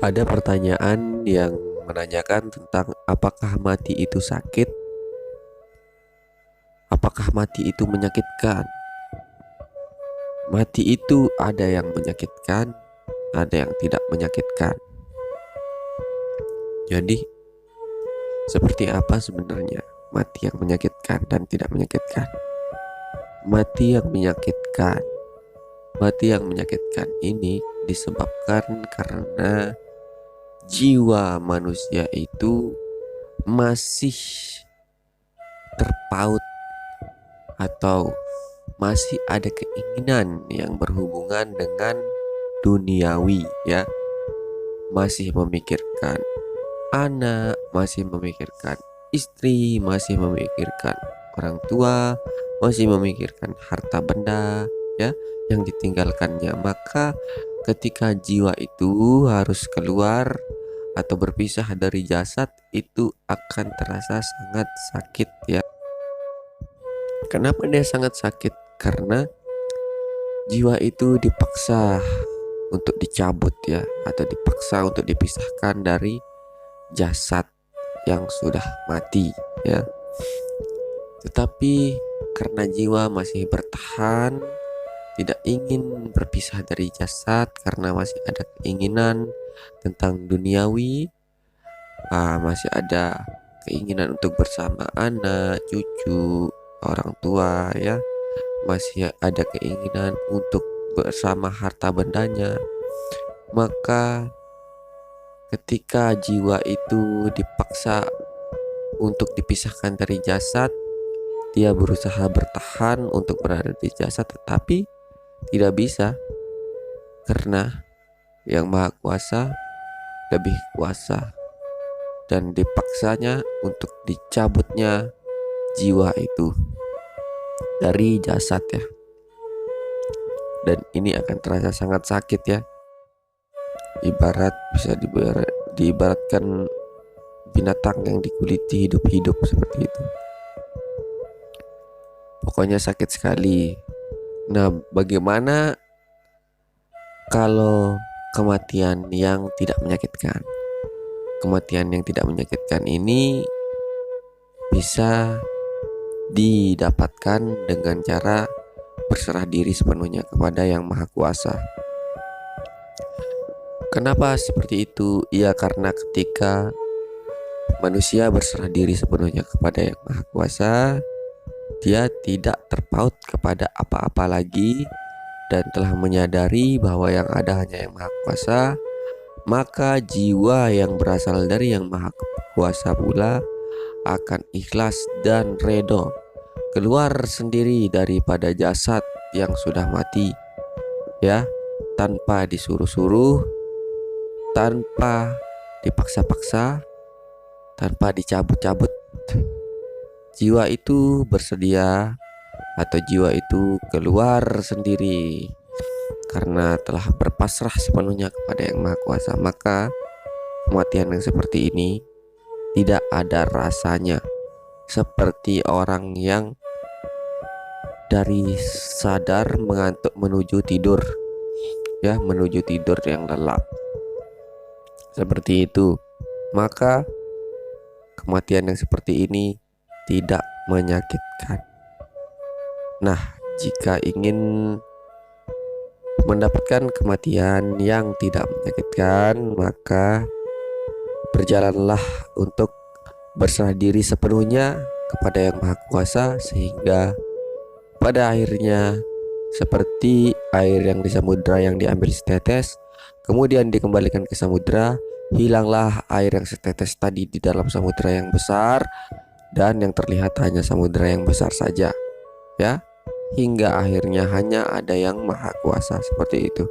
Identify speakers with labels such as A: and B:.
A: Ada pertanyaan yang menanyakan tentang apakah mati itu sakit, apakah mati itu menyakitkan. Mati itu ada yang menyakitkan, ada yang tidak menyakitkan. Jadi, seperti apa sebenarnya mati yang menyakitkan dan tidak menyakitkan? Mati yang menyakitkan. Mati yang menyakitkan ini disebabkan karena jiwa manusia itu masih terpaut atau masih ada keinginan yang berhubungan dengan duniawi, ya. Masih memikirkan anak, masih memikirkan istri, masih memikirkan orang tua, masih memikirkan harta benda, ya, yang ditinggalkannya. Maka ketika jiwa itu harus keluar atau berpisah dari jasad, itu akan terasa sangat sakit, ya. Kenapa dia sangat sakit? Karena jiwa itu dipaksa untuk dicabut, ya, atau dipaksa untuk dipisahkan dari jasad yang sudah mati, ya. Tetapi karena jiwa masih bertahan, tidak ingin berpisah dari jasad karena masih ada keinginan tentang duniawi, masih ada keinginan untuk bersama anak, cucu, orang tua, ya. Masih ada keinginan untuk bersama harta bendanya. Maka ketika jiwa itu dipaksa untuk dipisahkan dari jasad, dia berusaha bertahan untuk berada di jasad, tetapi tidak bisa karena Yang Maha Kuasa lebih kuasa, dan dipaksanya untuk dicabutnya jiwa itu dari jasad, ya. Dan ini akan terasa sangat sakit, ya. Bisa diibaratkan binatang yang dikuliti hidup-hidup seperti itu. Pokoknya sakit sekali. Nah, bagaimana kalau kematian yang tidak menyakitkan? Kematian yang tidak menyakitkan ini bisa didapatkan dengan cara berserah diri sepenuhnya kepada Yang Maha Kuasa. Kenapa seperti itu? Ya, karena ketika manusia berserah diri sepenuhnya kepada Yang Maha Kuasa, dia tidak terpaut kepada apa-apa lagi dan telah menyadari bahwa yang ada hanya Yang Maha Kuasa. Maka jiwa yang berasal dari Yang Maha Kuasa pula akan ikhlas dan redo keluar sendiri daripada jasad yang sudah mati, ya, tanpa disuruh-suruh, tanpa dipaksa-paksa, tanpa dicabut-cabut. Jiwa itu bersedia atau jiwa itu keluar sendiri karena telah berpasrah sepenuhnya kepada Yang Maha Kuasa. Maka kematian yang seperti ini tidak ada rasanya, seperti orang yang dari sadar mengantuk menuju tidur, ya, menuju tidur yang lelap. Seperti itu. Maka kematian yang seperti ini tidak menyakitkan. Nah, jika ingin mendapatkan kematian yang tidak menyakitkan, maka berjalanlah untuk berserah diri sepenuhnya kepada Yang Maha Kuasa, sehingga pada akhirnya seperti air yang di samudra yang diambil setetes kemudian dikembalikan ke samudra, hilanglah air yang setetes tadi di dalam samudra yang besar, dan yang terlihat hanya samudra yang besar saja, ya, hingga akhirnya hanya ada Yang Maha Kuasa. Seperti itu.